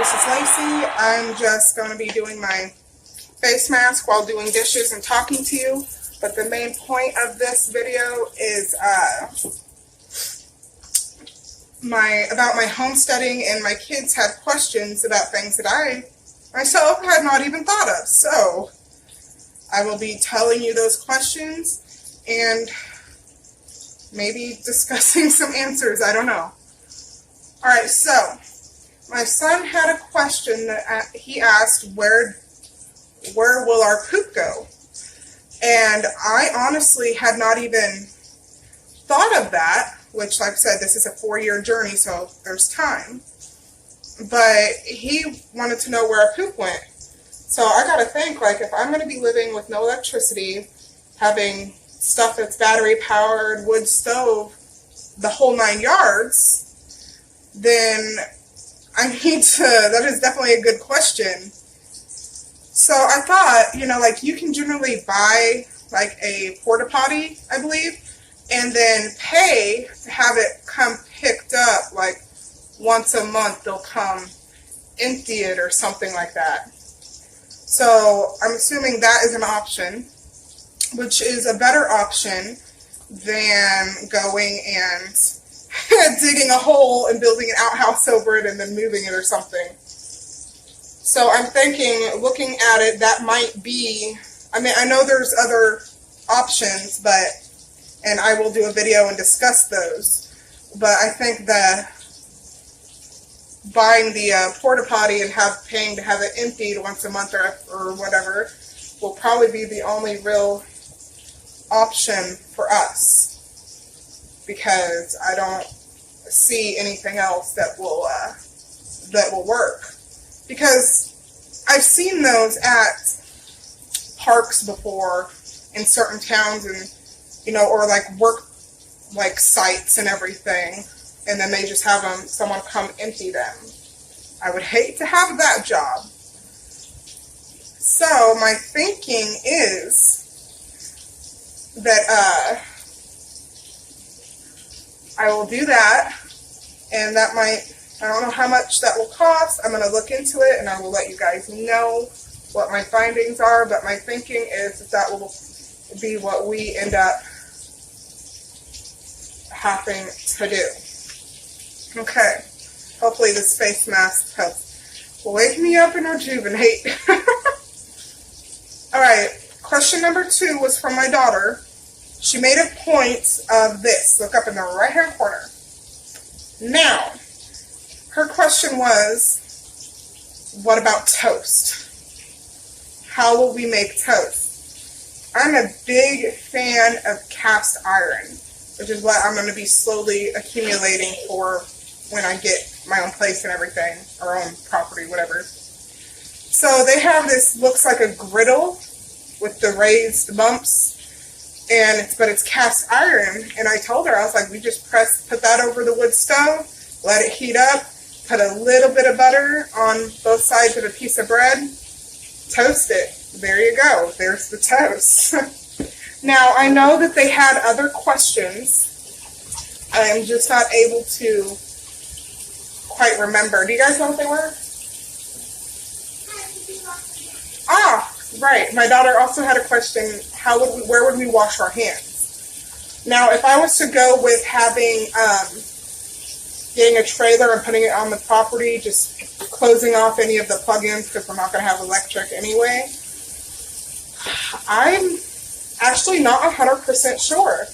this is Lacey. I'm just going to be doing my face mask while doing dishes and talking to you. But the main point of this video is about my homesteading, and my kids had questions about things that I myself had not even thought of. So I will be telling you those questions and maybe discussing some answers. I don't know. Alright, so my son had a question that he asked, where will our poop go? And I honestly had not even thought of that, which, like I said, this is a 4-year journey, so there's time. But he wanted to know where our poop went. So I got to think, like, if I'm going to be living with no electricity, having stuff that's battery powered, wood stove, the whole 9 yards, then I need to, that is definitely a good question. So I thought, like, you can generally buy like a porta potty, I believe, and then pay to have it come picked up, like once a month they'll come empty it or something like that. So I'm assuming that is an option, which is a better option than going and digging a hole and building an outhouse over it and then moving it or something. So I'm thinking, looking at it, that might be, I know there's other options, and I will do a video and discuss those, but I think that buying the porta potty and paying to have it emptied once a month or whatever will probably be the only real option for us, because I don't see anything else that will work. Because I've seen those at parks before in certain towns, and or like work like sites and everything, and then they just have someone come empty them. I would hate to have that job. So my thinking is that I will do that, and that might, I don't know how much that will cost. I'm going to look into it, and I will let you guys know what my findings are, but my thinking is that will be what we end up having to do. Okay, hopefully this face mask will wake me up and rejuvenate. Alright, question number 2 was from my daughter. She made a point of this. Look up in the right hand corner. Now, her question was, what about toast? How will we make toast? I'm a big fan of cast iron, which is what I'm going to be slowly accumulating for when I get my own place and everything, or own property, whatever. So they have this, looks like a griddle with the raised bumps, but it's cast iron. And I told her, I was like, we just put that over the wood stove, let it heat up, put a little bit of butter on both sides of a piece of bread, toast it. There you go. There's the toast. Now, I know that they had other questions. I am just not able to quite remember. Do you guys know what they were? Ah, right. My daughter also had a question, where would we wash our hands? Now, if I was to go with getting a trailer and putting it on the property, just closing off any of the plug-ins because we're not going to have electric anyway, I'm actually not 100% sure.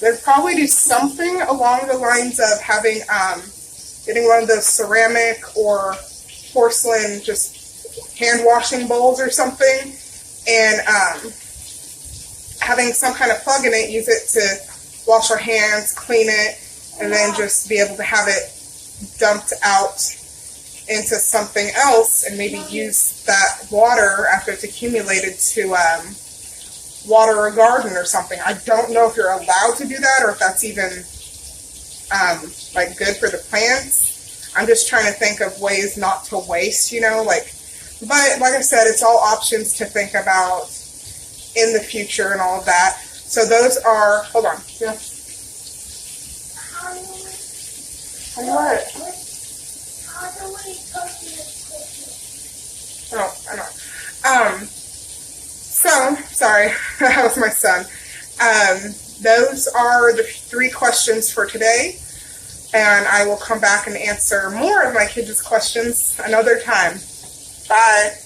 They'd probably do something along the lines of having, getting one of those ceramic or porcelain just hand washing bowls or something, and having some kind of plug in it, use it to wash our hands, clean it, and then just be able to have it dumped out into something else, and maybe use that water after it's accumulated to water a garden or something. I don't know if you're allowed to do that, or if that's even like good for the plants. I'm just trying to think of ways not to waste, but like I said, it's all options to think about in the future and all of that. So those are, hold on. Yeah. What? That was my son. Those are the 3 questions for today, and I will come back and answer more of my kids' questions another time. Bye.